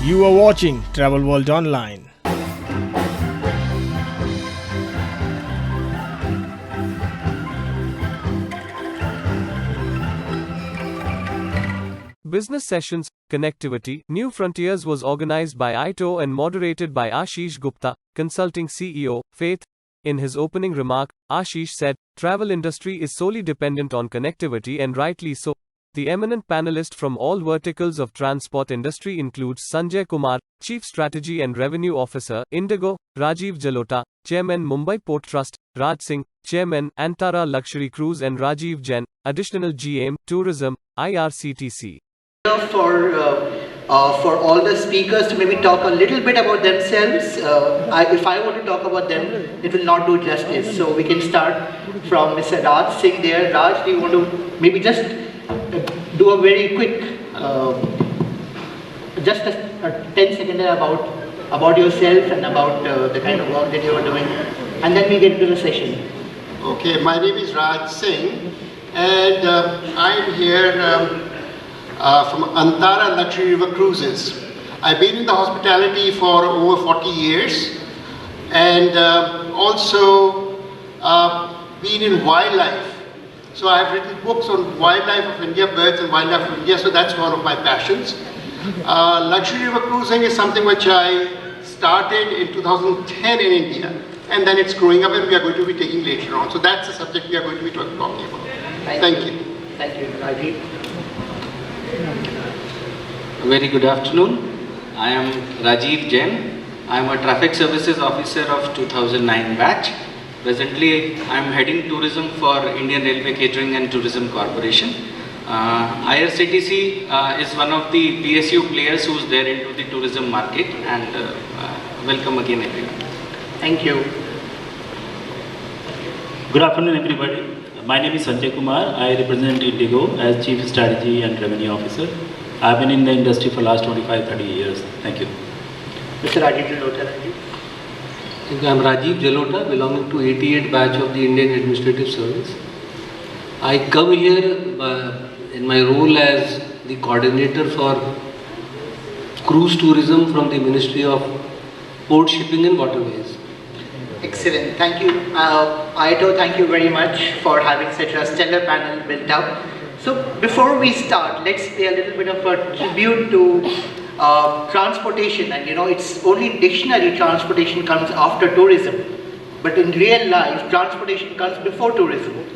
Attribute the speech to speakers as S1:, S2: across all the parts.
S1: You are watching Travel World Online.
S2: Business Sessions, Connectivity, New Frontiers was organized by IATO and moderated by Ashish Gupta, Consulting CEO, Faith. In his opening remark, Ashish said, travel industry is solely dependent on connectivity and rightly so. The eminent panelists from all verticals of transport industry includes Sanjay Kumar, Chief Strategy and Revenue Officer, INDIGO, Rajiv Jalota, Chairman Mumbai Port Trust, Raj Singh, Chairman Antara Luxury Cruise and Rajiv Jain, Additional GM, Tourism, IRCTC.
S3: For all the speakers to maybe talk a little bit about themselves. If I were to talk about them, it will not do justice. So we can start from Mr. Raj Singh there. Raj, do you want to maybe just do a very quick, just a 10-second about yourself and about the kind of work that you are doing, and then we get into the session.
S4: Okay, my name is Raj Singh, and I'm here from Antara Luxury Cruises. I've been in the hospitality for over 40 years, and also been in wildlife. So I've written books on wildlife of India, birds and wildlife of India, so that's one of my passions. Luxury river cruising is something which I started in 2010 in India, and then it's growing up, and we are going to be taking later on. So that's the subject we are going to be talking about. Thank you.
S3: Thank you, Rajiv.
S5: Very good afternoon. I am Rajiv Jain. I am a Traffic Services Officer of 2009 batch. Presently, I am heading tourism for Indian Railway Catering and Tourism Corporation. IRCTC is one of the PSU players who is there into the tourism market, and welcome again everyone.
S3: Thank you.
S6: Good afternoon everybody. My name is Sanjay Kumar. I represent INDIGO as Chief Strategy and Revenue Officer. I've been in the industry for the last 25-30 years. Thank you.
S3: Mr. Rajiv Jalota.
S7: I am Rajiv Jalota, belonging to 88 batch of the Indian Administrative Service. I come here in my role as the coordinator for cruise tourism from the Ministry of Port Shipping and Waterways.
S3: Excellent. Thank you. IATO, thank you very much for having such a stellar panel built up. So before we start, let's pay a little bit of a tribute to transportation. And it's only dictionary transportation comes after tourism. But in real life, transportation comes before tourism.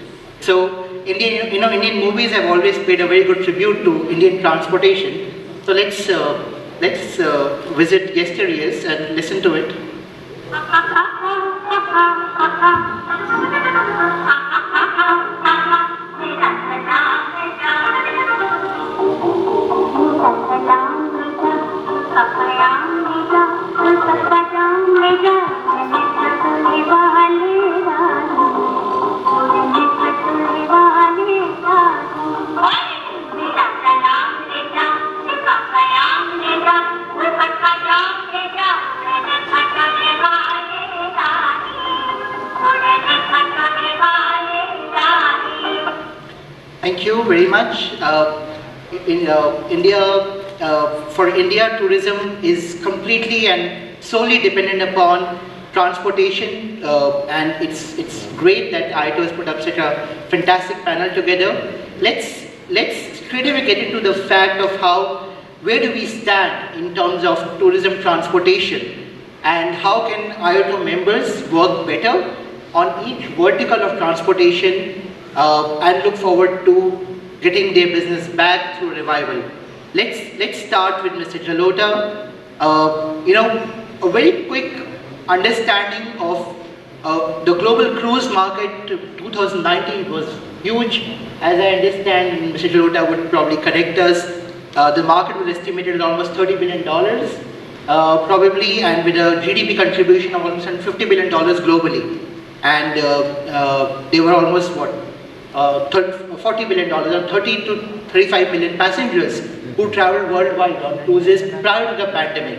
S3: So Indian movies have always paid a very good tribute to Indian transportation. So let's visit guest areas and listen to it. Thank you very much. For India, tourism is completely and solely dependent upon transportation, and it's great that IATO has put up such a fantastic panel together. Let's straight away get into the fact of where do we stand in terms of tourism transportation, and how can IATO members work better on each vertical of transportation, and look forward to getting their business back through revival. Let's start with Mr. Jalota. A very quick understanding of the global cruise market. 2019 was huge. As I understand, and Mr. Jalota would probably correct us, the market was estimated at almost $30 billion, probably, and with a GDP contribution of almost $50 billion globally. And they were almost 40 billion dollars, or 30 to 35 million passengers who traveled worldwide on cruises prior to the pandemic.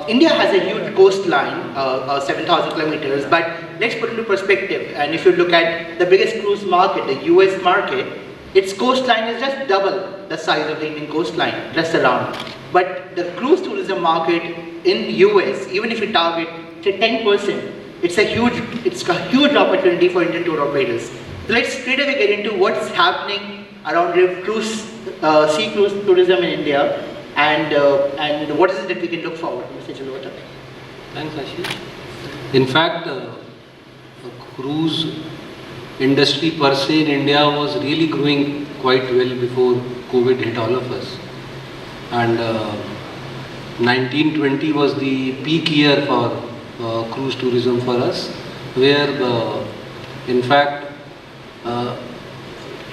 S3: India has a huge coastline, 7,000 kilometers, but let's put into perspective. And if you look at the biggest cruise market, the US market, its coastline is just double the size of the Indian coastline, just around. But the cruise tourism market in US, even if you target say 10%, it's a huge opportunity for Indian tour operators. So let's straight away get into what's happening around sea cruise tourism in India, and what is it that we can look forward, Mr. Jalota.
S7: Thanks, Ashish. In fact, cruise industry per se in India was really growing quite well before COVID hit all of us. And 1920 was the peak year for cruise tourism for us, where in fact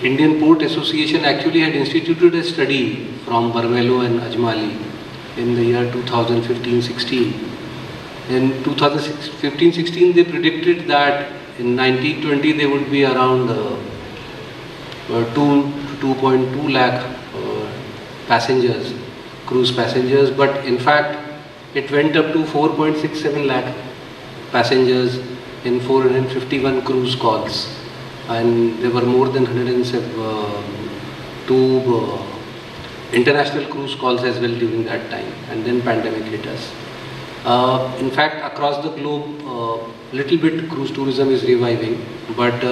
S7: Indian Port Association actually had instituted a study from Barmelo and Ajmali in the year 2015-16. In 2015-16 they predicted that in 1920 there would be around 2 to 2.2 lakh passengers, cruise passengers, but in fact it went up to 4.67 lakh passengers in 451 cruise calls, and there were more than 102 international cruise calls as well during that time, and then pandemic hit us. In fact, across the globe, little bit cruise tourism is reviving, but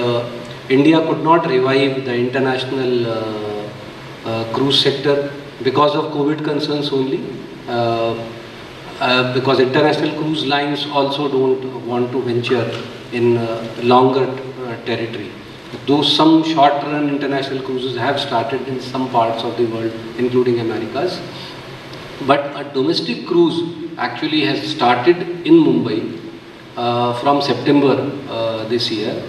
S7: India could not revive the international cruise sector because of COVID concerns only. Because international cruise lines also don't want to venture in longer territory. Though some short-run international cruises have started in some parts of the world, including Americas, but a domestic cruise actually has started in Mumbai from September this year,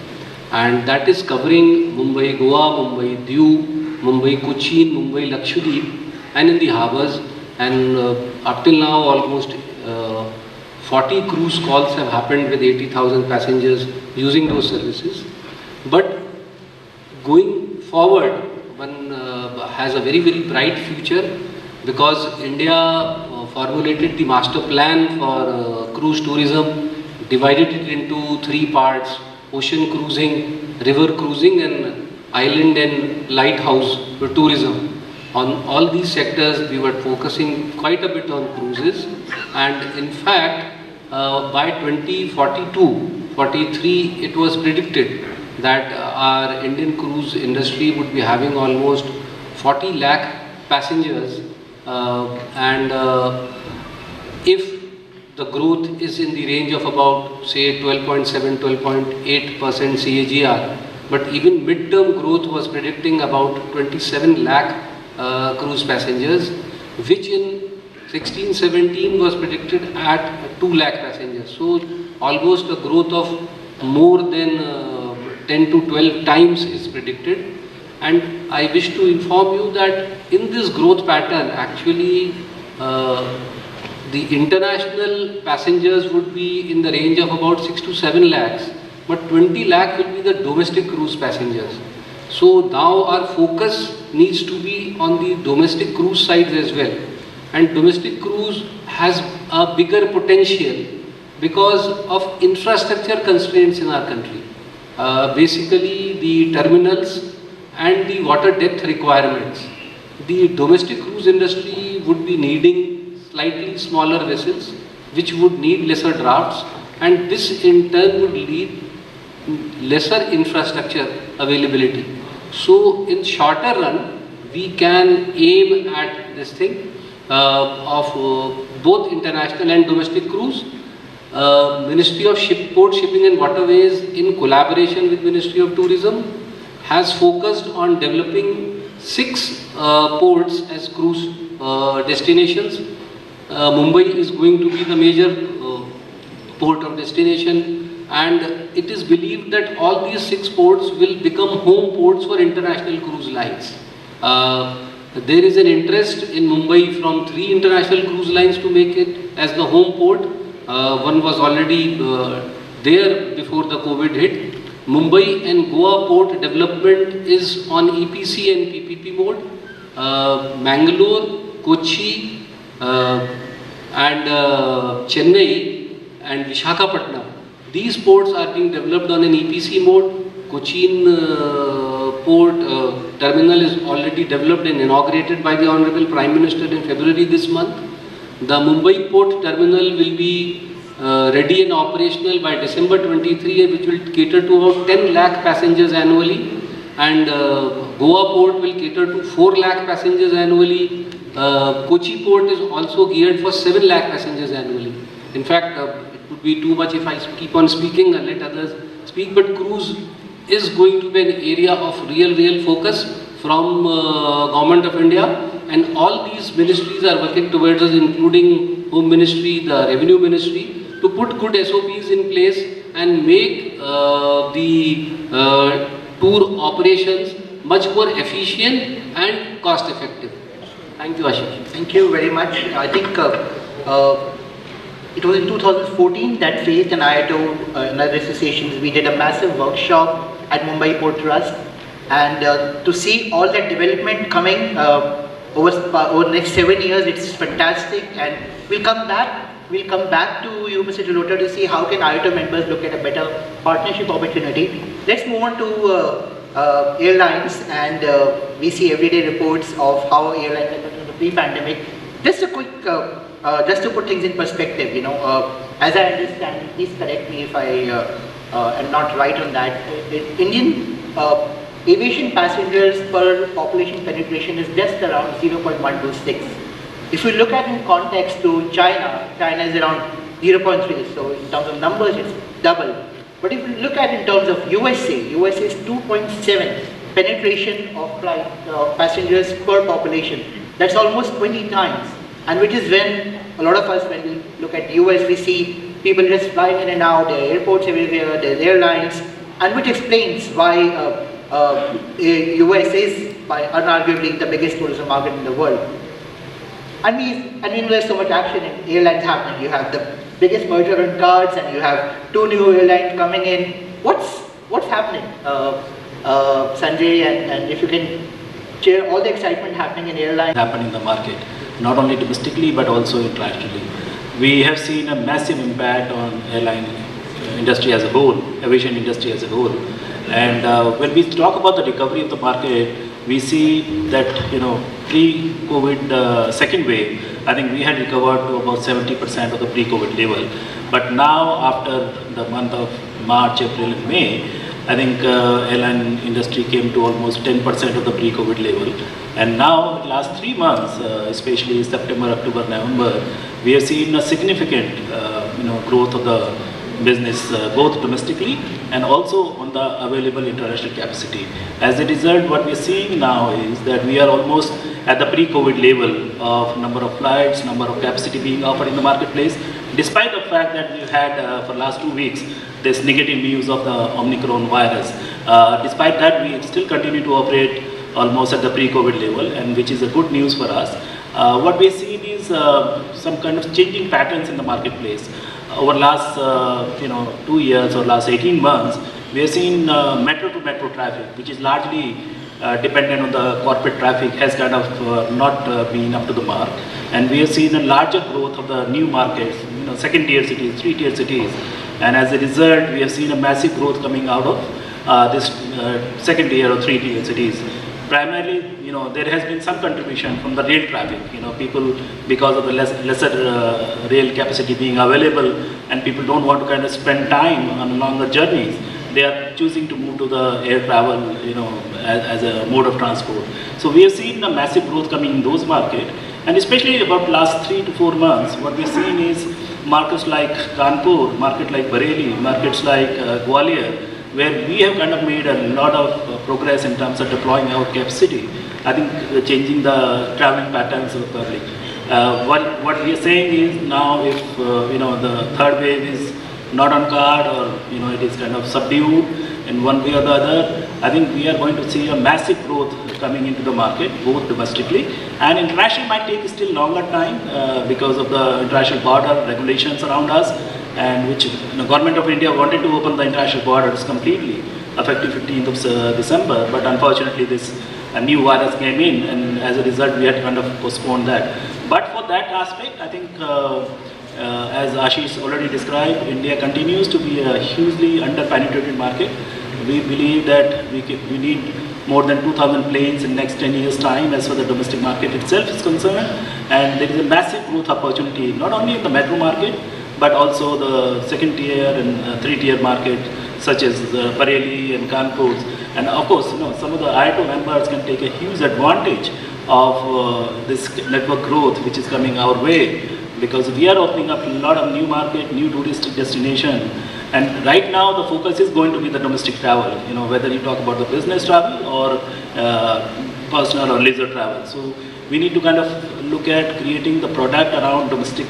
S7: and that is covering Mumbai Goa, Mumbai Diu, Mumbai Cochin, Mumbai Lakshadweep, and in the harbours. And up till now almost 40 cruise calls have happened with 80,000 passengers using those services. But going forward, one has a very, very bright future, because India formulated the master plan for cruise tourism, divided it into 3 parts: ocean cruising, river cruising, and island and lighthouse tourism. On all these sectors we were focusing quite a bit on cruises, and in fact by 2042-43 it was predicted that our Indian cruise industry would be having almost 40 lakh passengers, and if the growth is in the range of about say 12.7-12.8% CAGR, but even mid-term growth was predicting about 27 lakh cruise passengers, which in 16-17 was predicted at 2 lakh passengers. So almost a growth of more than 10 to 12 times is predicted. And I wish to inform you that in this growth pattern, actually the international passengers would be in the range of about 6 to 7 lakhs, but 20 lakh will be the domestic cruise passengers. So now our focus needs to be on the domestic cruise side as well. And domestic cruise has a bigger potential because of infrastructure constraints in our country. Basically the terminals and the water depth requirements. The domestic cruise industry would be needing slightly smaller vessels which would need lesser drafts, and this in turn would lead lesser infrastructure availability. So in shorter run we can aim at this thing of both international and domestic cruise. Ministry of Port Shipping and Waterways, in collaboration with Ministry of Tourism, has focused on developing 6 ports as cruise destinations. Mumbai is going to be the major port of destination, and it is believed that all these 6 ports will become home ports for international cruise lines. There is an interest in Mumbai from 3 international cruise lines to make it as the home port. One was already there before the COVID hit. Mumbai and Goa port development is on EPC and PPP mode. Mangalore, Kochi and Chennai and Visakhapatnam, these ports are being developed on an EPC mode, Cochin port terminal is already developed and inaugurated by the Honorable Prime Minister in February this month. The Mumbai Port terminal will be ready and operational by December 23, which will cater to about 10 lakh passengers annually. And Goa Port will cater to 4 lakh passengers annually. Kochi Port is also geared for 7 lakh passengers annually. In fact, it would be too much if I keep on speaking and let others speak, but cruise is going to be an area of real focus from Government of India, and all these ministries are working towards us, including Home Ministry, the Revenue Ministry, to put good SOPs in place and make the tour operations much more efficient and cost effective. Thank you, Ashish.
S3: Thank you very much. I think it was in 2014 that Faith and IATO and other associations, we did a massive workshop at Mumbai Port Trust, and to see all that development coming over the next 7 years, it's fantastic. And we'll come back to you, Mr. Jalota, to see how can IATO members look at a better partnership opportunity. Let's move on to airlines, and we see everyday reports of how airlines are doing in the pre-pandemic. Just a quick, just to put things in perspective, as I understand, please correct me if I am not right on that, Indian aviation passengers per population penetration is just around 0.126. If you look at in context to China, China is around 0.3, so in terms of numbers it's double. But if you look at in terms of USA is 2.7 penetration of flight passengers per population. That's almost 20 times, and which is when a lot of us, when we look at US, we see people just flying in and out, there are airports everywhere, there are airlines, and which explains why US is unarguably the biggest tourism market in the world. And there's so much action in airlines happening. You have the biggest merger on cards, and you have 2 new airlines coming in. What's happening, Sanjay? And if you can share all the excitement happening in airlines.
S6: Happen in the market, not only domestically but also internationally. We have seen a massive impact on airline industry as a whole, aviation industry as a whole. And when we talk about the recovery of the market, we see that pre-COVID second wave, I think we had recovered to about 70% of the pre-COVID level. But now, after the month of March, April, and May, I think airline industry came to almost 10% of the pre-COVID level. And now, last 3 months, especially September, October, November, we have seen a significant, growth of the business, both domestically and also on the available international capacity. As a result, what we are seeing now is that we are almost at the pre-COVID level of number of flights, number of capacity being offered in the marketplace, despite the fact that we had for last 2 weeks this negative news of the Omicron virus. Despite that, we still continue to operate almost at the pre-COVID level, and which is a good news for us. What we are seeing is some kind of changing patterns in the marketplace. Over last 2 years or last 18 months, we have seen metro to metro traffic, which is largely dependent on the corporate traffic, has kind of not been up to the mark. And we have seen a larger growth of the new markets, second tier cities, 3 tier cities. And as a result, we have seen a massive growth coming out of this second tier or 3 tier cities. Primarily, there has been some contribution from the rail traffic. People, because of the lesser rail capacity being available, and people don't want to kind of spend time on longer journeys, they are choosing to move to the air travel, as a mode of transport. So we have seen a massive growth coming in those markets, and especially about last 3 to 4 months, what we are seeing is markets like Kanpur, market like Bareilly, markets like Gwalior, where we have kind of made a lot of progress in terms of deploying our capacity. I think changing the traveling patterns of the public. What we are saying is now, if the third wave is not on card, or it is kind of subdued in one way or the other, I think we are going to see a massive growth coming into the market, both domestically and international. Might take still longer time because of the international border regulations around us, and which the government of India wanted to open the international borders completely effective 15th of December, but unfortunately this new virus came in, and as a result we had to kind of postpone that. But for that aspect, I think as Ashish already described, India continues to be a hugely under-penetrated market. we believe that we need more than 2,000 planes in next 10 years' time as far as the domestic market itself is concerned. And there is a massive growth opportunity, not only in the metro market, but also the second tier and three tier market, such as Bareilly and Kanpur. And of course, some of the IATO members can take a huge advantage of this network growth which is coming our way, because we are opening up a lot of new market, new touristic destination. And right now the focus is going to be the domestic travel, whether you talk about the business travel or personal or leisure travel. So we need to kind of look at creating the product around domestic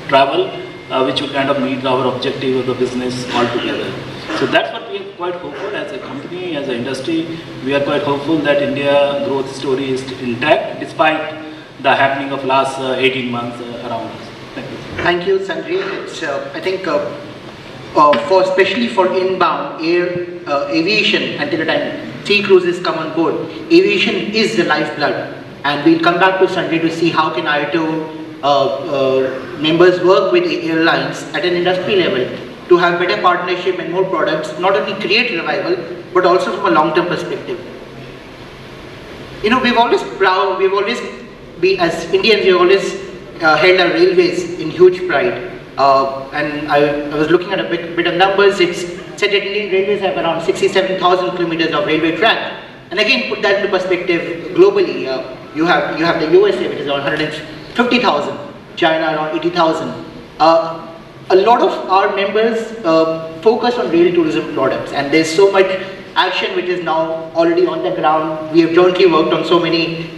S6: travel, which will kind of meet our objective of the business altogether. So that's what we are quite hopeful as a company, as an industry. We are quite hopeful that India growth story is intact despite the happening of last 18 months around us. Thank you.
S3: Thank you, Sanjay. It's, I think, especially for inbound aviation, until the time sea cruises come on board, aviation is the lifeblood. And we'll come back to Sanjay to see how can IATO members work with airlines at an industry level to have better partnership and more products, not only create revival, but also from a long-term perspective. We've always been, as Indians, we've always held our railways in huge pride. And I was looking at a bit of numbers. It's said that Indian railways have around 67,000 kilometers of railway track. And again, put that into perspective globally. You have the USA, which is around 150,000, China around 80,000. A lot of our members focus on rail tourism products, and there's so much action which is now already on the ground. We have jointly worked on so many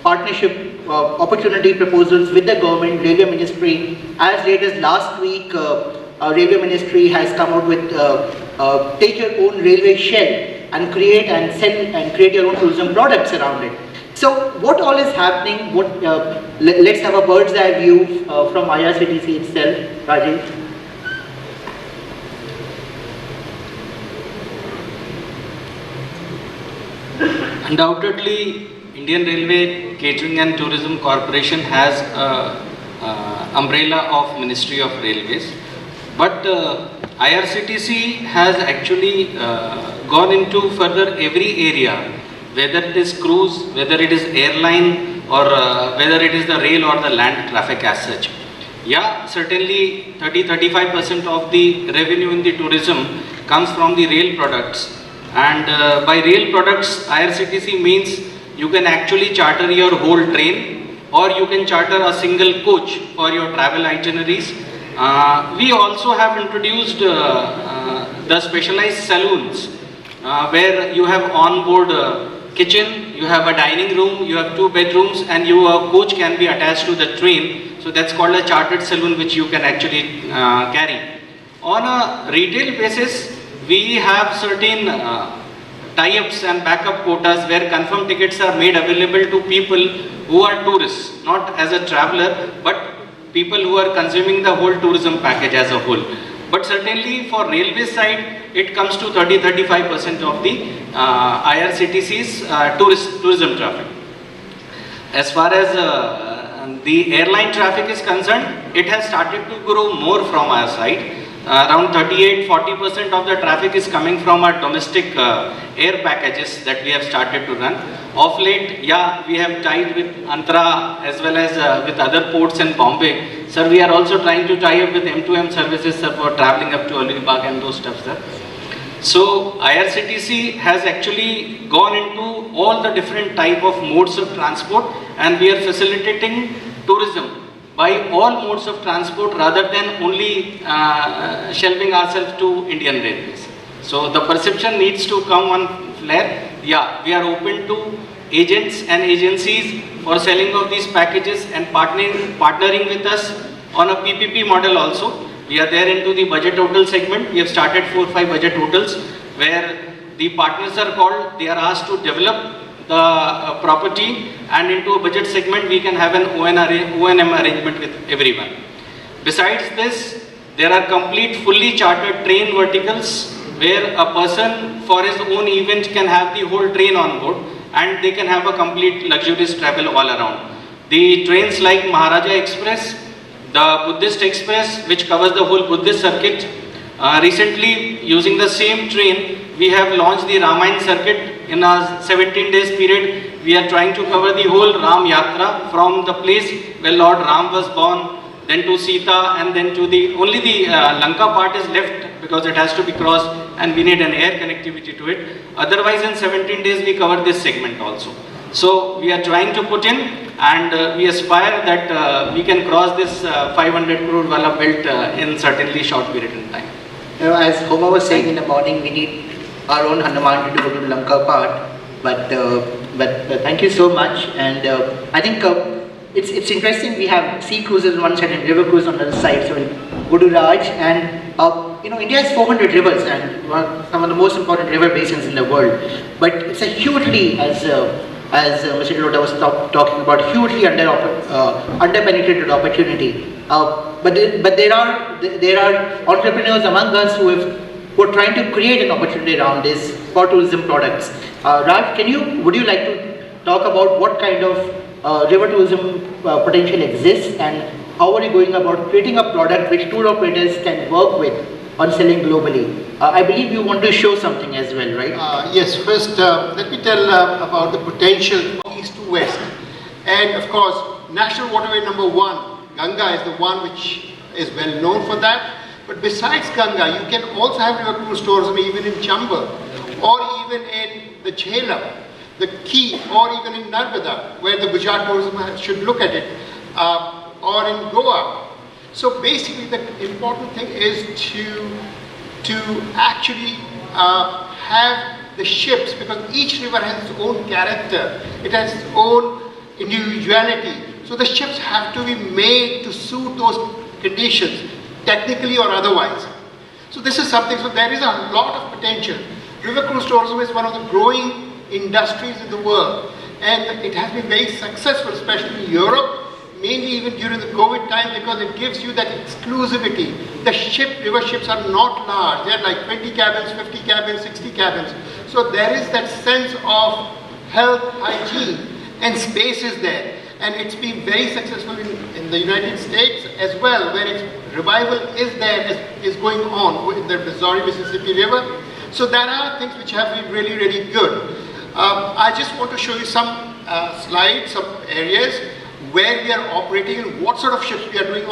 S3: partnership opportunity proposals with the government, railway ministry. As late as last week, railway ministry has come out with take your own railway shell and create and sell and create your own tourism products around it. So what all is happening? Let's have a bird's eye view from IRCTC itself, Rajiv.
S5: Undoubtedly, Indian Railway Catering and Tourism Corporation has an umbrella of Ministry of Railways, but IRCTC has actually gone into further every area, whether it is cruise, whether it is airline, or whether it is the rail or the land traffic as such. Yeah, certainly 30-35% of the revenue in the tourism comes from the rail products. And by rail products, IRCTC means you can actually charter your whole train, or you can charter a single coach for your travel itineraries. We also have introduced the specialized saloons where you have on-board kitchen, you have a dining room, you have 2 bedrooms, and your coach can be attached to the train. So that's called a chartered saloon, which you can actually carry. On a retail basis, we have certain tie-ups and backup quotas where confirmed tickets are made available to people who are tourists, not as a traveler, but people who are consuming the whole tourism package as a whole. But certainly for railway side, it comes to 30-35% of the IRCTC's tourism traffic. As far as the airline traffic is concerned, it has started to grow more from our side. Around 38-40% of the traffic is coming from our domestic air packages that we have started to run. Of late, yeah, we have tied with Antara as well as with other ports in Bombay. Sir, we are also trying to tie up with M2M services, sir, for traveling up to Alibag and those stuff, sir. So IRCTC has actually gone into all the different type of modes of transport, and we are facilitating tourism by all modes of transport rather than only shelving ourselves to Indian Railways. So the perception needs to come on flare. Yeah, we are open to agents and agencies for selling of these packages and partnering with us on a PPP model also. We are there into the budget hotel segment. We have started 4-5 budget hotels where the partners are called, they are asked to develop the property, and into a budget segment we can have an O&M arrangement with everyone. Besides this, there are complete fully chartered train verticals where a person for his own event can have the whole train on board, and they can have a complete luxurious travel all around. The trains like Maharaja Express, the Buddhist Express, which covers the whole Buddhist circuit. Recently, using the same train, we have launched the Ramayana circuit. In a 17 days period, we are trying to cover the whole Ram Yatra from the place where Lord Ram was born, then to Sita, and then to only the Lanka part is left because it has to be crossed and we need an air connectivity to it. Otherwise, in 17 days, we cover this segment also. So we are trying to put in, and we aspire that we can cross this 500 crore wala belt in certainly short period in time.
S3: As Homa was saying in the morning, we need our own Hanuman to go to the Lanka part. But thank you so much. And I think it's interesting. We have sea cruises on one side and river cruise on the other side. So we'll go to Raj. And India has 400 rivers and some of the most important river basins in the world. But it's a hugely, as Mr. Jalota was talking about, hugely underpenetrated opportunity. But there are entrepreneurs among us who are trying to create an opportunity around this for tourism products. Raj, would you like to talk about what kind of river tourism potential exists, and how are you going about creating a product which tour operators can work with on selling globally? I believe you want to show something as well, right?
S4: Yes, first let me tell about the potential from east to west. And of course, National Waterway number 1, Ganga, is the one which is well known for that. But besides Ganga, you can also have river cruise tourism even in Chambal, or even in the Jhelum, the Key, or even in Narmada, where the Gujarat tourism should look at it, or in Goa. So basically the important thing is to actually have the ships, because each river has its own character, it has its own individuality. So the ships have to be made to suit those conditions, technically or otherwise. So this is something, so there is a lot of potential. River cruise tourism is one of the growing industries in the world, and it has been very successful, especially in Europe, mainly even during the COVID time, because it gives you that exclusivity. The river ships are not large, they are like 20 cabins, 50 cabins, 60 cabins. So there is that sense of health, hygiene, and space is there. And it's been very successful in the United States as well, where its revival is going on with the Missouri Mississippi River. So there are things which have been really, really good. I just want to show you some slides, some areas where we are operating and what sort of ships we are doing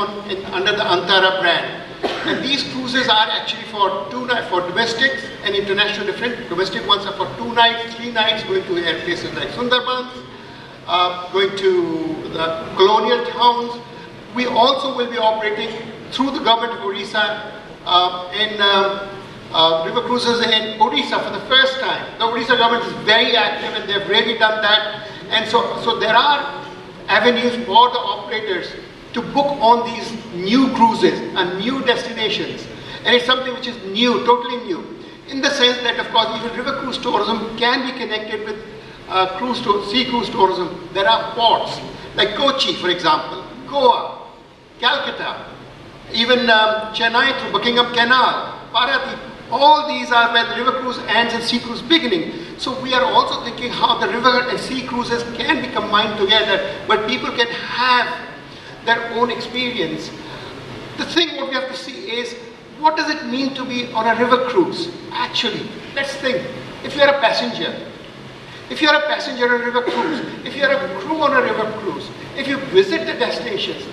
S4: under the Antara brand. And these cruises are actually for domestics and international. Different domestic ones are for 2 nights, 3 nights, going to places like Sundarbans, going to the colonial towns. We also will be operating through the government of Odisha in river cruises in Odisha for the first time. The Odisha government is very active and they've really done that. And so there are avenues for the operators to book on these new cruises and new destinations. And it's something which is new, totally new, in the sense that of course even river cruise tourism can be connected with sea cruise tourism. There are ports like Kochi, for example, Goa, Calcutta, even Chennai through Buckingham Canal, Paradip. All these are where the river cruise ends and sea cruise beginning. So we are also thinking how the river and sea cruises can be combined together, but people can have their own experience. The thing what we have to see is, what does it mean to be on a river cruise? Actually, let's think. If you are a passenger on a river cruise, if you are a crew on a river cruise, if you visit the destinations,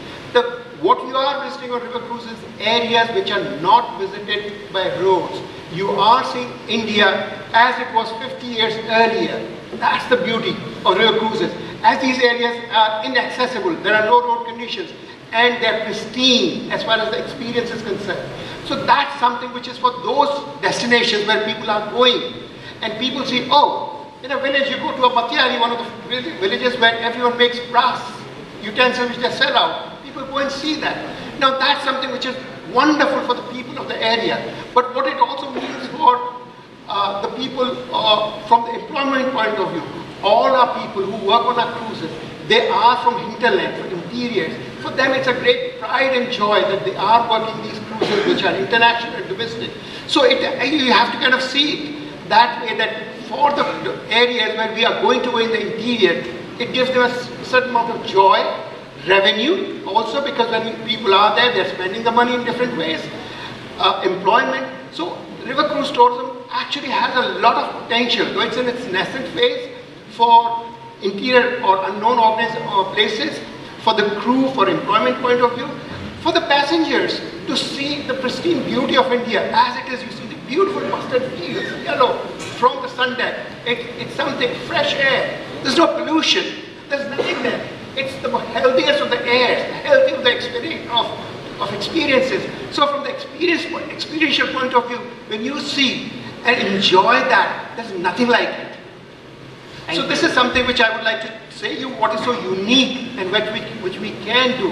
S4: what you are visiting on river cruises, areas which are not visited by roads. You are seeing India as it was 50 years earlier. That's the beauty of river cruises. As these areas are inaccessible, there are no road conditions, and they're pristine as far as the experience is concerned. So that's something which is for those destinations where people are going. And people see, oh, in a village, you go to a Batiari, one of the villages where everyone makes brass utensils which they sell out. People go and see that. Now that's something which is wonderful for the people of the area. But what it also means for the people from the employment point of view, all our people who work on our cruises, they are from hinterland, from interiors. For them it's a great pride and joy that they are working these cruises which are international and domestic. So you have to kind of see it that way, that for the areas where we are going to go in the interior, it gives them a certain amount of joy, revenue also, because when people are there, they're spending the money in different ways, employment. So river cruise tourism actually has a lot of potential, though it's in its nascent phase, for interior or unknown places, for the crew, for employment point of view, for the passengers to see the pristine beauty of India as it is. You see the beautiful mustard fields, yellow, from the sun deck. It's something, fresh air. There's no pollution. There's nothing there. It's the healthiest of the airs, the healthy of the experience of experiences. So from the experiential point of view, when you see and enjoy that, there's nothing like it. So this is something which I would like to say you what is so unique and which we can do.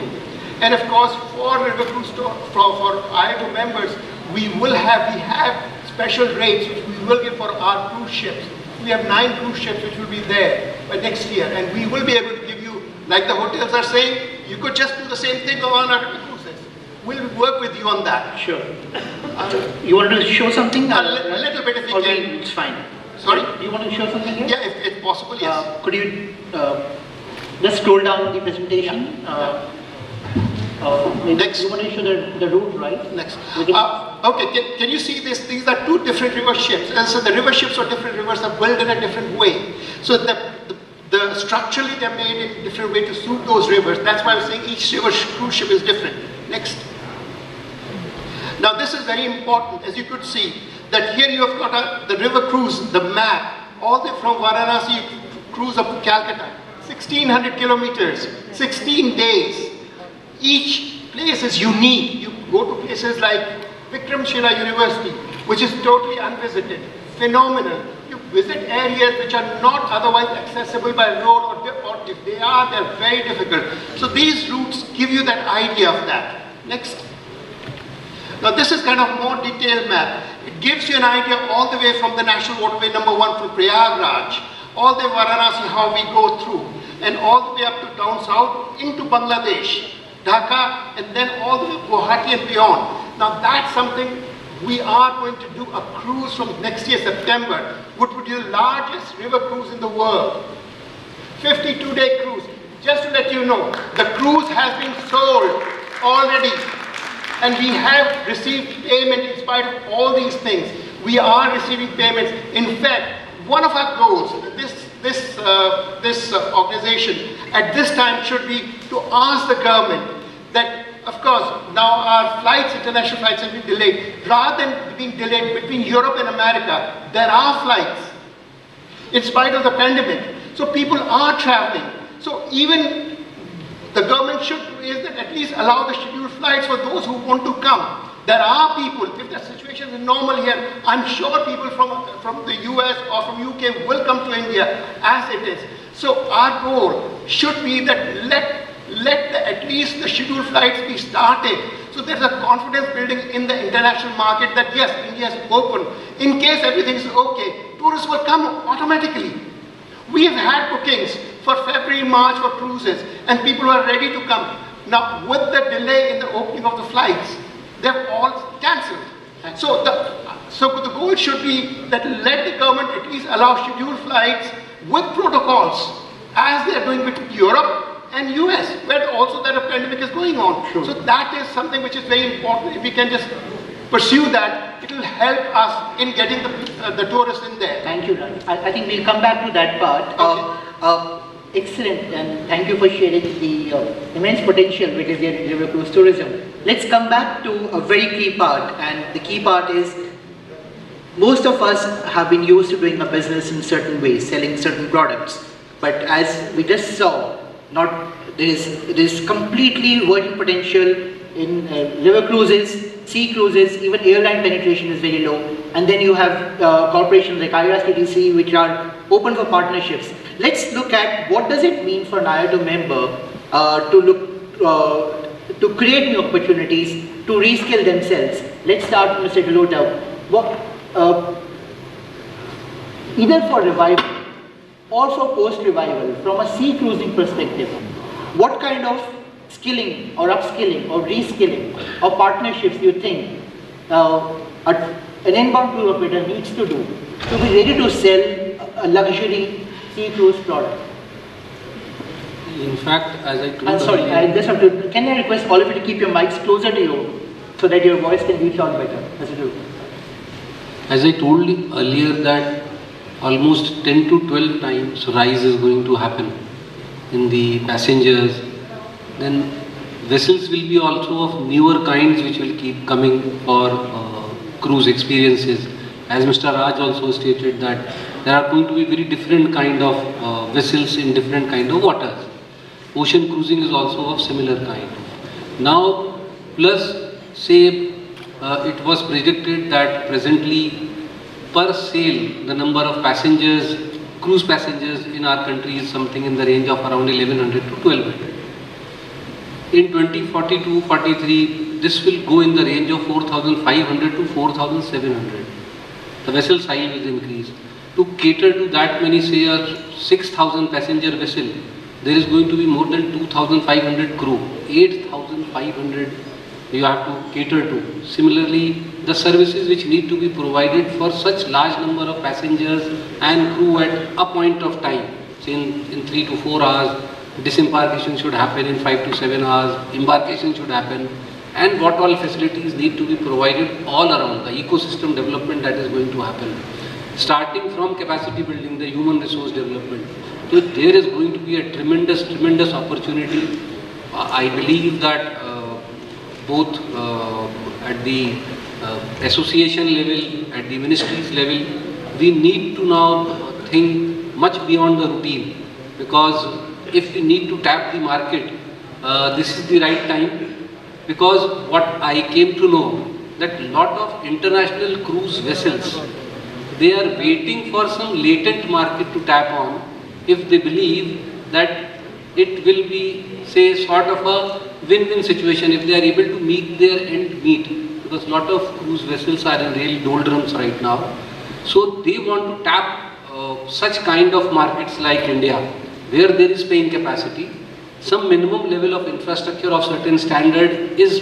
S4: And of course, for River Cruise for IATO members, we have special rates which we will give for our cruise ships. We have 9 cruise ships which will be there by next year, and we will be able to give you, like the hotels are saying, you could just do the same thing on our river cruises. We'll work with you on that.
S3: Sure. You want to show something?
S4: A little bit if you can.
S3: It's fine.
S4: Sorry?
S3: Do you want to show something here?
S4: Yeah, if possible, yes.
S3: Could you just scroll down the presentation?
S4: Next.
S3: You want to show the route, right?
S4: Next. Okay, can you see this? These are 2 different river ships. And so the river ships or different rivers are built in a different way. So the structurally they're made in a different way to suit those rivers. That's why I'm saying each river cruise ship is different. Next. Now this is very important, as you could see, that here you have got the river cruise, the map, all the way from Varanasi cruise up to Calcutta. 1600 kilometers, 16 days. Each place is unique. You go to places like Vikramshila University, which is totally unvisited, phenomenal. You visit areas which are not otherwise accessible by road, or if they are, they're very difficult. So these routes give you that idea of that. Next. Now this is kind of more detailed map. It gives you an idea all the way from the National Waterway number 1 from Prayagraj, all the way Varanasi, how we go through, and all the way up to down south into Bangladesh, Dhaka, and then all the way Guwahati and beyond. Now that's something we are going to do a cruise from next year, September, which would be the largest river cruise in the world. 52-day cruise. Just to let you know, the cruise has been sold already. And we have received payment in spite of all these things. We are receiving payments. In fact, one of our goals, this organization at this time should be to ask the government that, of course, now our flights, international flights have been delayed. Rather than being delayed between Europe and America, there are flights in spite of the pandemic. So people are traveling. So even the government should at least allow the scheduled flights for those who want to come. There are people, if the situation is normal here, I'm sure people from the US or from UK will come to India as it is. So our goal should be that let at least the scheduled flights be started. So there's a confidence building in the international market that yes, India is open. In case everything is okay, tourists will come automatically. We have had bookings for February, March for cruises, and people are ready to come. Now, with the delay in the opening of the flights, they've all cancelled. So the goal should be that let the government at least allow scheduled flights with protocols, as they are doing with Europe and US, where also that a pandemic is going on. Sure. So that is something which is very important. If we can just pursue that, it will help us in getting the tourists in there.
S3: Thank you, Raj. I think we'll come back to that part.
S4: Okay.
S3: Excellent, and thank you for sharing the immense potential which is there in river cruise tourism. Let's come back to a very key part, and the key part is most of us have been used to doing a business in certain ways, selling certain products. But as we just saw, there is completely virgin potential in river cruises, sea cruises, even airline penetration is very low. And then you have corporations like IRCTC which are open for partnerships. Let's look at what does it mean for an IATO member to create new opportunities, to reskill themselves. Let's start with Mr. Jalota. Either for revival or for post-revival, from a sea cruising perspective, what kind of skilling or upskilling or reskilling or partnerships do you think an inbound tour operator needs to do to be ready to sell a luxury sea cruise product?
S7: In fact, as I told
S3: I'm sorry, I just have to, can I request all of you to keep your mics closer to you so that your voice can reach out better?
S7: As I told you earlier that almost 10 to 12 times rise is going to happen in the passengers. Then vessels will be also of newer kinds which will keep coming for cruise experiences. As Mr. Raj also stated that there are going to be very different kind of vessels in different kind of waters. Ocean cruising is also of similar kind. Now, plus say it was predicted that presently per sail the number of passengers, cruise passengers in our country is something in the range of around 1100 to 1200. In 2042-43, this will go in the range of 4500 to 4700. The vessel size will increase. To cater to that many, say a 6000 passenger vessel, there is going to be more than 2500 crew, 8500 you have to cater to. Similarly, the services which need to be provided for such large number of passengers and crew at a point of time, say in 3 to 4 hours, disembarkation should happen in 5 to 7 hours, embarkation should happen, and what all facilities need to be provided all around, the ecosystem development that is going to happen. Starting from capacity building, the human resource development. So there is going to be a tremendous opportunity. I believe that both at the association level, at the ministries level, we need to now think much beyond the routine, because if we need to tap the market, this is the right time, because what I came to know that lot of international cruise vessels, they are waiting for some latent market to tap on if they believe that it will be, say, sort of a win-win situation if they are able to meet their end meet, because lot of cruise vessels are in real doldrums right now. So they want to tap such kind of markets like India, where there is paying capacity, some minimum level of infrastructure of certain standard is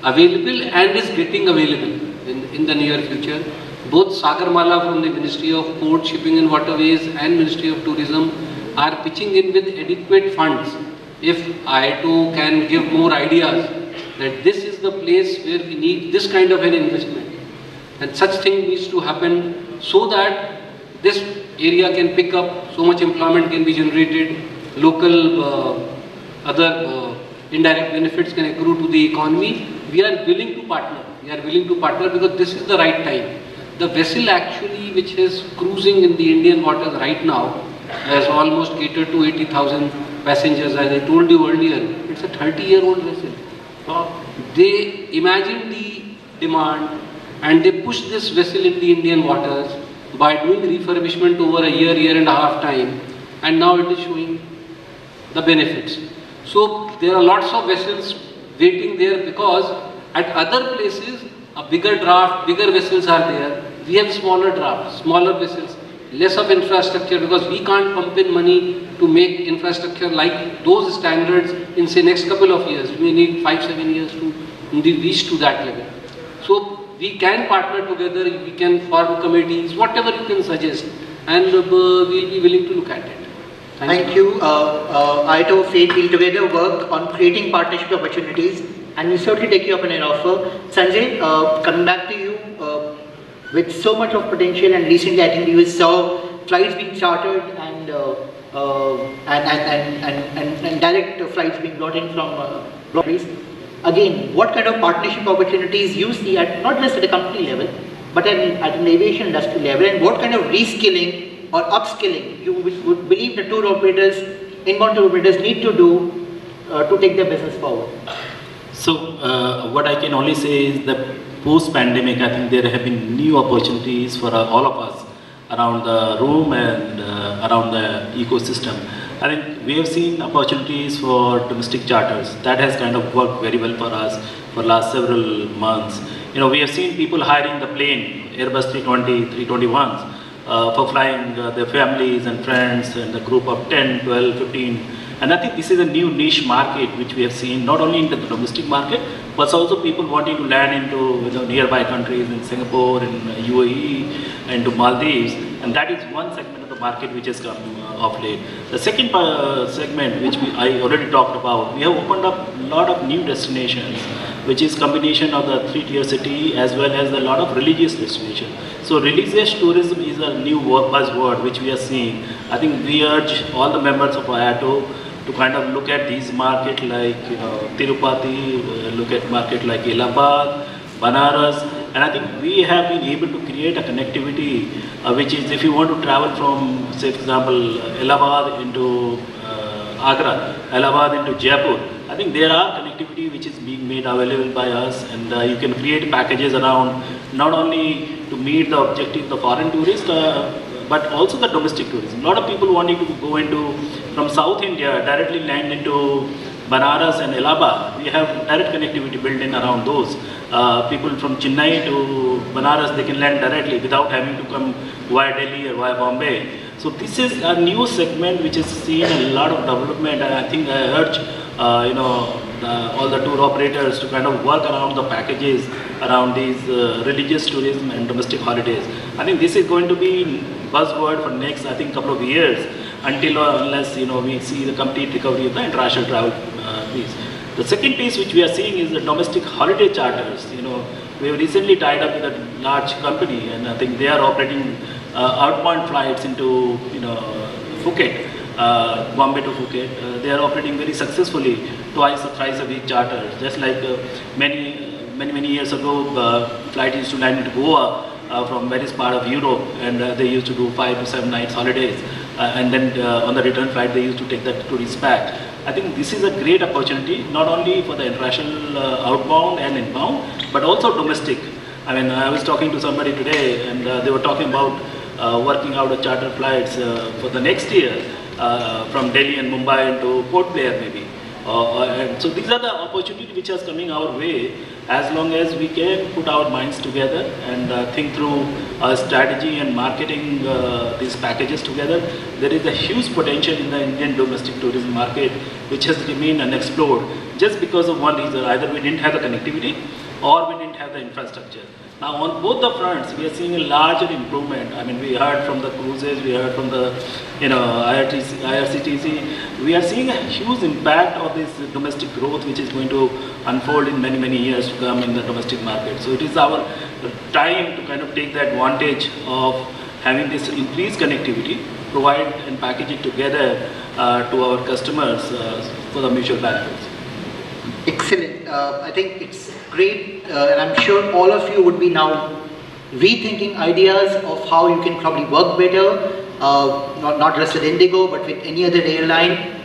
S7: available and is getting available in the near future. Both Sagarmala from the Ministry of Port, Shipping and Waterways and Ministry of Tourism are pitching in with adequate funds. If IATO can give more ideas that this is the place where we need this kind of an investment, and such thing needs to happen so that this area can pick up, so much employment can be generated, local other indirect benefits can accrue to the economy. We are willing to partner. We are willing to partner because this is the right time. The vessel actually which is cruising in the Indian waters right now has almost catered to 80,000 passengers. As I told you earlier, it's a 30-year-old vessel. They imagine the demand and they push this vessel in the Indian waters by doing refurbishment over a year and a half time, and now it is showing the benefits. So there are lots of vessels waiting there because at other places a bigger draft, bigger vessels are there. We have smaller drafts, smaller vessels, less of infrastructure because we can't pump in money to make infrastructure like those standards in say next couple of years. We need 5-7 years to reach to that level. So we can partner together, we can form committees, whatever you can suggest, and we'll be willing to look at it.
S3: Thank you. IATO, Fate will together work on creating partnership opportunities, and we certainly take you up on an offer. Sanjay, coming back to you, with so much of potential, and recently I think you saw flights being chartered and direct flights being brought in from countries. Again, what kind of partnership opportunities you see at not just at the company level, but at an aviation industry level, and what kind of reskilling or upskilling you would believe the tour operators, inbound tour operators need to do to take their business forward?
S6: So, what I can only say is that post-pandemic, I think there have been new opportunities for all of us around the room and around the ecosystem. I think we have seen opportunities for domestic charters. That has kind of worked very well for us for last several months. You know, we have seen people hiring the plane, Airbus 320, 321s, for flying their families and friends and a group of 10, 12, 15. And I think this is a new niche market which we have seen not only in the domestic market, but also people wanting to land into nearby countries in Singapore, in UAE, and to Maldives. And that is one segment of the market which has come of late. The second segment which I already talked about, we have opened up a lot of new destinations which is combination of the three-tier city as well as a lot of religious destination. So religious tourism is a new buzzword which we are seeing. I think we urge all the members of IATO to kind of look at these markets like Tirupati, look at market like Allahabad, Banaras, and I think we have been able to create a connectivity which is, if you want to travel from, say for example, Allahabad into Agra, Allahabad into Jaipur, I think there are connectivity which is being made available by us, and you can create packages around not only to meet the objective of the foreign tourist, but also the domestic tourism. A lot of people wanting to go into, from South India, directly land into Banaras and Allahabad. We have direct connectivity built in around those. People from Chennai to Banaras, they can land directly without having to come via Delhi or via Bombay. So this is a new segment which has seen a lot of development, and I think I urge all the tour operators to kind of work around the packages around these religious tourism and domestic holidays. I think this is going to be buzzword for next, I think, couple of years, until or unless we see the complete recovery of the international travel piece. The second piece which we are seeing is the domestic holiday charters. We have recently tied up with a large company, and I think they are operating outbound flights into Phuket, Bombay to Phuket. They are operating very successfully twice or thrice a week charters. Just like many years ago, flight used to land into Goa from various part of Europe, and they used to do 5 to 7 nights holidays, and then on the return flight they used to take the tourists back. I think this is a great opportunity, not only for the international outbound and inbound, but also domestic. I mean, I was talking to somebody today, and they were talking about working out a charter flights for the next year from Delhi and Mumbai into Port Blair maybe. And so these are the opportunities which are coming our way, as long as we can put our minds together and think through strategy and marketing these packages together. There is a huge potential in the Indian domestic tourism market which has remained unexplored just because of one reason: either we didn't have the connectivity or we didn't have the infrastructure. Now on both the fronts we are seeing a larger improvement. I mean, we heard from the cruises, we heard from the IRCTC, we are seeing a huge impact of this domestic growth which is going to unfold in many years to come in the domestic market. So it is our time to kind of take the advantage of having this increased connectivity, provide and package it together to our customers for the mutual benefits.
S3: Excellent. I think it's great, and I'm sure all of you would be now rethinking ideas of how you can probably work better, not just with INDIGO, but with any other airline.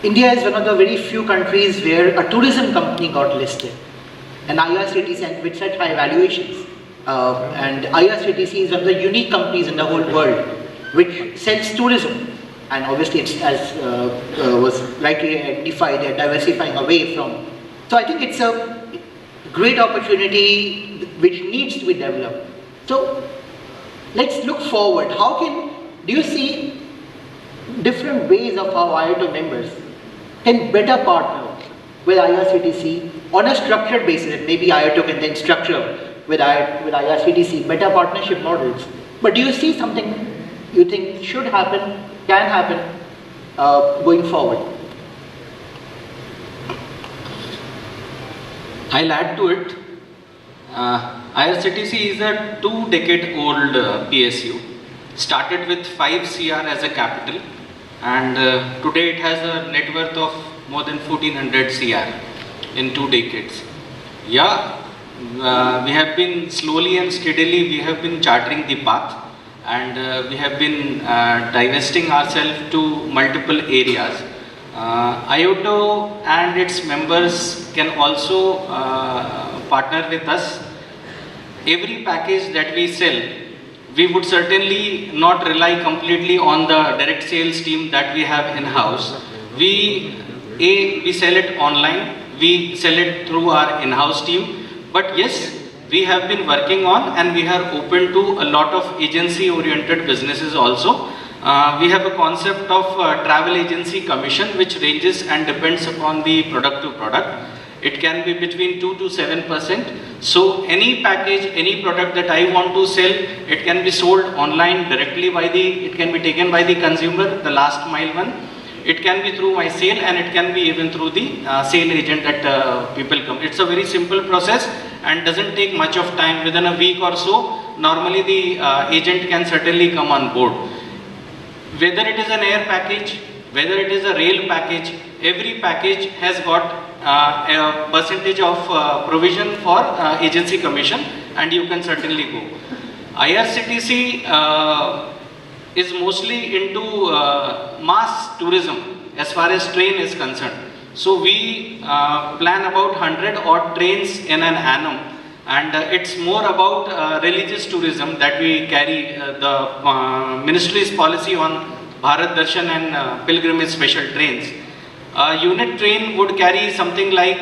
S3: India is one of the very few countries where a tourism company got listed, and IRCTC, and with such high valuations. And IRCTC is one of the unique companies in the whole world which sells tourism. And obviously, it's, as was rightly identified, they're diversifying away from. So I think it's a great opportunity which needs to be developed. So let's look forward. Do you see different ways of how IATO members can better partner with IRCTC on a structured basis? And maybe IATO can then structure with IRCTC better partnership models. But do you see something you think should happen, can happen going forward?
S5: I'll add to it. IRCTC is a 2-decade-old PSU. Started with 5 CR as a capital, and today it has a net worth of more than 1400 CR in 2 decades. Yeah, we have been slowly and steadily, we have been charting the path, and we have been divesting ourselves to multiple areas. IATO and its members can also partner with us. Every package that we sell, we would certainly not rely completely on the direct sales team that we have in-house. We sell it online, we sell it through our in-house team, but yes, we have been working on, and we are open to a lot of agency-oriented businesses also. We have a concept of travel agency commission, which ranges and depends upon the product to product. It can be between 2 to 7%. So any package, any product that I want to sell, it can be sold online directly by it can be taken by the consumer, the last mile one. It can be through my sale, and it can be even through the sale agent that people come. It's a very simple process and doesn't take much of time. Within a week or so, normally the agent can certainly come on board. Whether it is an air package, whether it is a rail package, every package has got a percentage of provision for agency commission, and you can certainly go. IRCTC is mostly into mass tourism as far as train is concerned. So we plan about 100 odd trains in an annum, and it's more about religious tourism that we carry. The ministry's policy on Bharat Darshan and pilgrimage special trains. Unit train would carry something like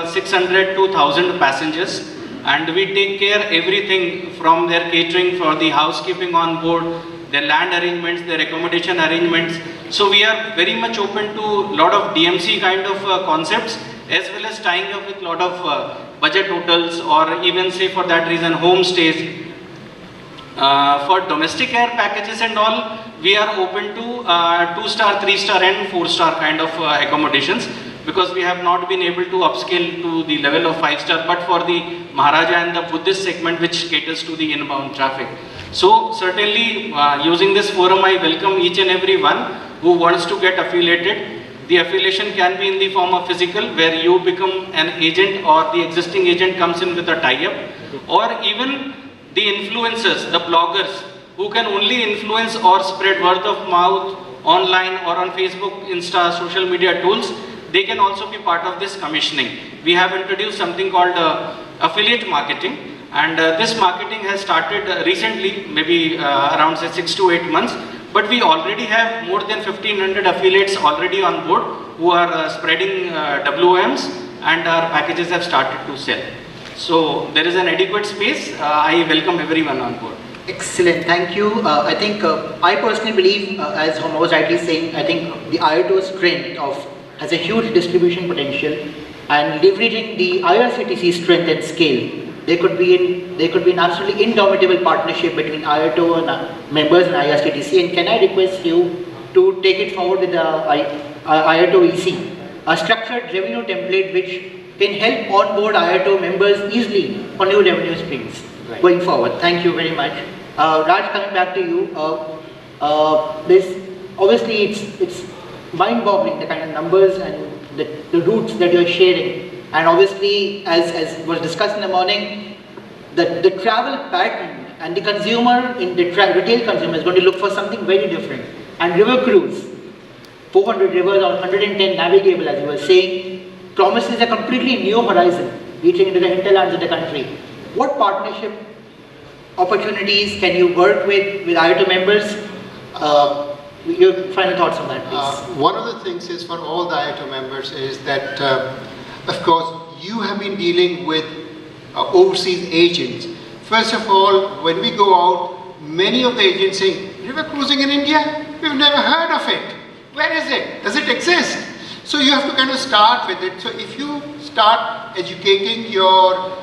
S5: 600 to 1000 passengers, and we take care everything from their catering, for the housekeeping on board, their land arrangements, their accommodation arrangements. So we are very much open to a lot of DMC kind of concepts, as well as tying up with a lot of budget hotels, or even say for that reason homestays. For domestic air packages and all, we are open to 2-star, 3-star and 4-star kind of accommodations, because we have not been able to upscale to the level of 5-star, but for the Maharaja and the Buddhist segment, which caters to the inbound traffic. So certainly using this forum, I welcome each and every one who wants to get affiliated. The affiliation can be in the form of physical, where you become an agent or the existing agent comes in with a tie-up, or even the influencers, the bloggers, who can only influence or spread word of mouth online or on Facebook, Insta, social media tools. They can also be part of this commissioning. We have introduced something called affiliate marketing, and this marketing has started recently, maybe around say 6 to 8 months, but we already have more than 1500 affiliates already on board who are spreading WMs, and our packages have started to sell. So there is an adequate space. I welcome everyone on board.
S3: Excellent, thank you. I think I personally believe, as Homa was rightly saying, I think the IATO strength has a huge distribution potential, and leveraging the IRCTC strength and scale, there could be an absolutely indomitable partnership between IATO and members and IRCTC. And can I request you to take it forward with the IATO EC, a structured revenue template which can help onboard IATO members easily for new revenue streams going forward. Thank you very much. Raj, coming back to you, obviously it's mind-boggling, the kind of numbers and the routes that you're sharing. And obviously, as was discussed in the morning, the travel pattern and the consumer, in the retail consumer, is going to look for something very different. And river cruise, 400 rivers or 110 navigable, as you were saying, promises a completely new horizon, reaching into the hinterlands of the country. What partnership opportunities can you work with IATO members? Your final thoughts on that, please.
S4: One of the things is, for all the IATO members, is that of course you have been dealing with overseas agents. First of all, when we go out, many of the agents say, river cruising in India? We've never heard of it. Where is it? Does it exist? So you have to kind of start with it. So if you start educating your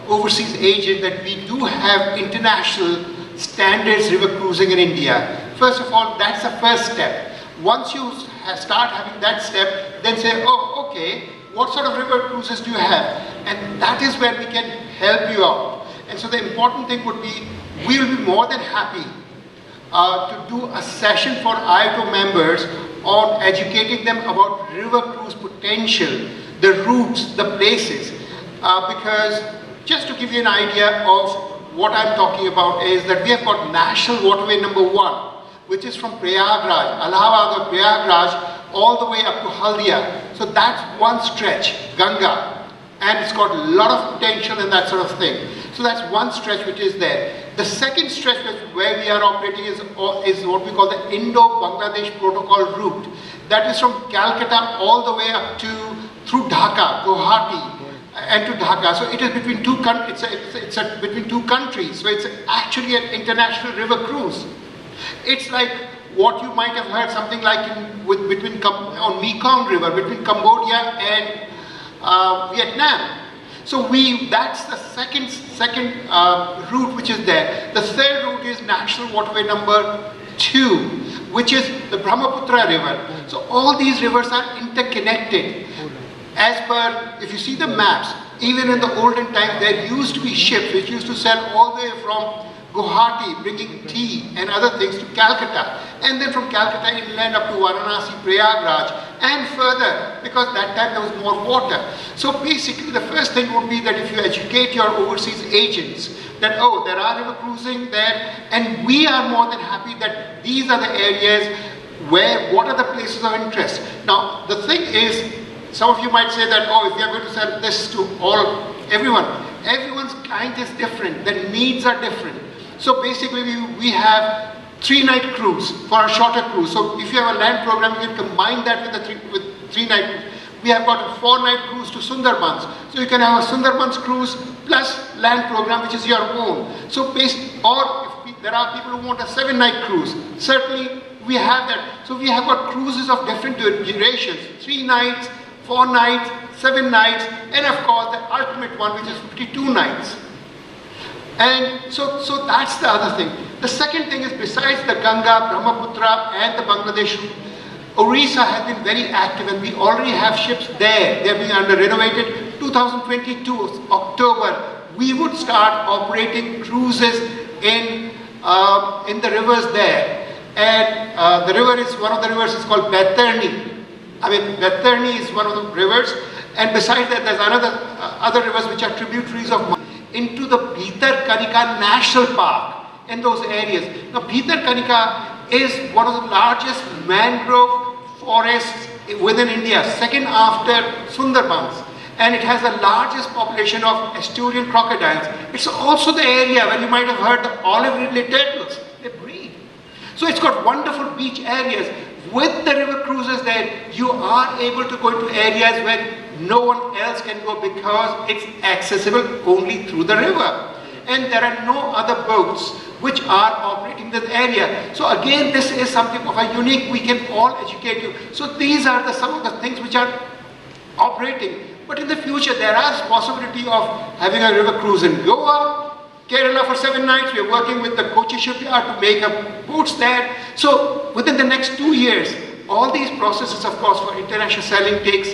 S4: overseas agent that we do have international standards river cruising in India, first of all, that's the first step. Once you start having that step, then say, oh, okay, what sort of river cruises do you have? And that is where we can help you out. And so the important thing would be, we will be more than happy to do a session for IATO members on educating them about river cruise potential, the routes, the places. Because just to give you an idea of what I'm talking about is that we have got National Waterway number 1, which is from Prayagraj, Allahabad or Prayagraj, all the way up to Haldia. So that's one stretch, Ganga, and it's got a lot of potential and that sort of thing. So that's one stretch which is there. The second stretch where we are operating is what we call the Indo-Bangladesh Protocol route. That is from Calcutta all the way up to through Dhaka, Guwahati, and to Dhaka. So it is between two countries. It's between two countries. So it's actually an international river cruise. It's like what you might have heard, something like on Mekong River between Cambodia and Vietnam. So that's the second route which is there. The third route is National Waterway number 2, which is the Brahmaputra river. So all these rivers are interconnected. As per, if you see the maps, even in the olden time, there used to be ships which used to sail all the way from Guwahati, bringing tea and other things to Calcutta, and then from Calcutta inland up to Varanasi, Prayagraj, and further, because that time there was more water. So basically the first thing would be that if you educate your overseas agents that, oh, there are river cruising there, and we are more than happy that these are the areas where, what are the places of interest. Now the thing is, some of you might say that, oh, if we are going to sell this to everyone's kind is different, the needs are different. So basically we have 3-night cruise for a shorter cruise. So if you have a land program, you can combine that with 3-night cruise. We have got a 4-night cruise to Sundarbans. So you can have a Sundarbans cruise plus land program, which is your own. So or if there are people who want a 7-night cruise, certainly we have that. So we have got cruises of different durations, 3 nights, 4 nights, 7 nights, and of course the ultimate one, which is 52 nights. And so that's the other thing. The second thing is, besides the Ganga, Brahmaputra and the Bangladesh, Orissa has been very active, and we already have ships there. They're being under renovated. 2022 October, we would start operating cruises in the rivers there. And the river is, one of the rivers is called Baitarni. Baitarni is one of the rivers, and besides that there's other rivers which are tributaries of into the Bhitarkanika National Park in those areas. Now Bhitarkanika is one of the largest mangrove forests within India, second after Sundarbans, and it has the largest population of estuarian crocodiles. It's also the area where you might have heard the olive-ridley turtles, they breed. So it's got wonderful beach areas. With the river cruises there, you are able to go into areas where no one else can go because it's accessible only through the river. And there are no other boats which are operating this area. So again, this is something of a unique, we can all educate you. So these are some of the things which are operating. But in the future, there is possibility of having a river cruise in Goa, Kerala for 7 nights. We are working with the Kochi shipyard to make up boats there. So within the next 2 years, all these processes, of course, for international selling takes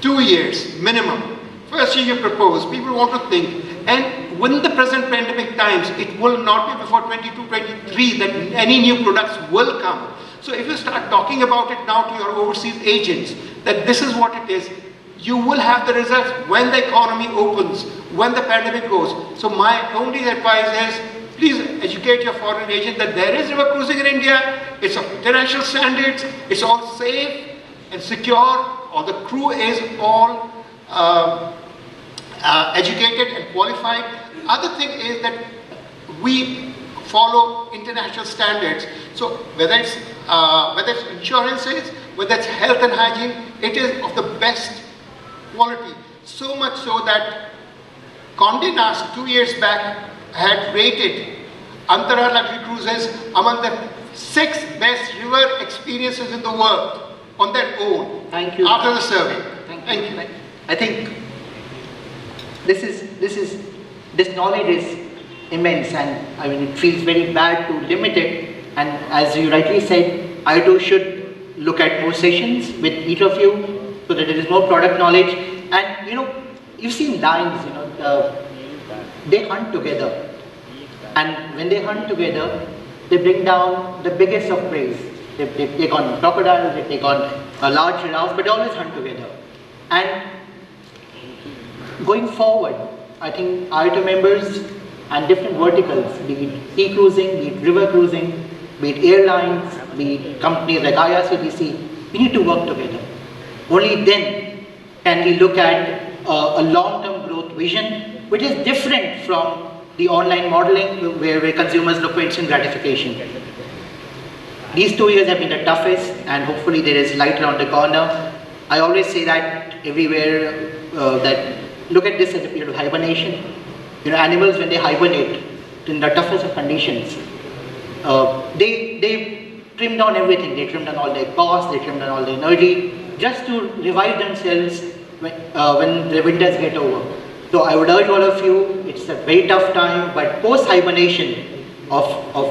S4: 2 years minimum. First year you propose, people want to think, and within the present pandemic times, it will not be before 22, 23 that any new products will come. So if you start talking about it now to your overseas agents, that this is what it is, you will have the results when the economy opens, when the pandemic goes. So my only advice is, please educate your foreign agent that there is river cruising in India, it's of international standards, it's all safe and secure, or the crew is all educated and qualified. Other thing is that we follow international standards. So whether it's insurances, whether it's health and hygiene, it is of the best quality. So much so that Condé Nast 2 years back had rated Antara Luxury Cruises among the 6 best river experiences in the world on their own.
S3: Thank you.
S4: After the survey. Thank you.
S3: I think this knowledge is immense, and I mean it feels very bad to limit it. And as you rightly said, IATO should look at more sessions with each of you so that there is more product knowledge. And you've seen lions, they hunt together, and when they hunt together, they bring down the biggest of prey. They take on crocodiles, they take on a large giraffe, but they always hunt together. And going forward, I think IATO members and different verticals, be it sea cruising, be it river cruising, be it airlines, be it companies like IRCTC, we need to work together. Only then can we look at a long-term growth vision, which is different from the online modeling where consumers look for instant gratification. These 2 years have been the toughest, and hopefully there is light around the corner. I always say that everywhere, that look at this as a period of hibernation. Animals, when they hibernate in the toughest of conditions, they trim down everything. They trim down all their costs, they trim down all their energy, just to revive themselves when the winters get over. So I would urge all of you, it's a very tough time, but post-hibernation of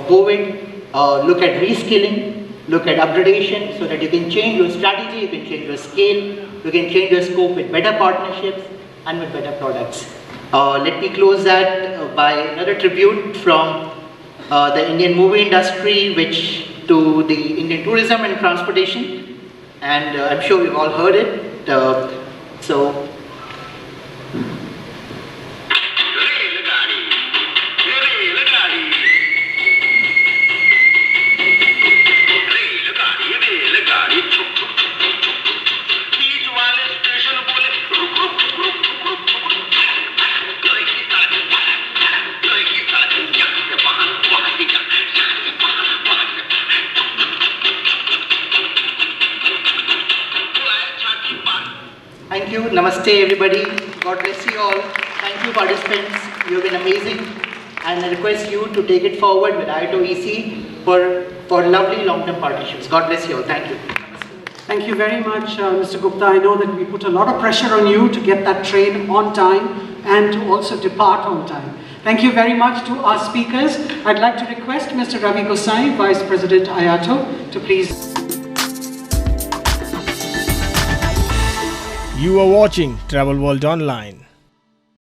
S3: COVID, look at reskilling, look at upgradation so that you can change your strategy, you can change your scale, you can change your scope with better partnerships and with better products. Let me close that by another tribute from the Indian movie industry to the Indian tourism and transportation, and I'm sure you've all heard it. So thank you. Namaste, everybody. God bless you all. Thank you, participants. You have been amazing. And I request you to take it forward with IATO EC for lovely long-term partnerships. God bless you all. Thank you.
S8: Thank you very much, Mr. Gupta. I know that we put a lot of pressure on you to get that train on time and to also depart on time. Thank you very much to our speakers. I'd like to request Mr. Ravi Gosai, Vice President IATO, to please.
S1: You are watching Travel World Online.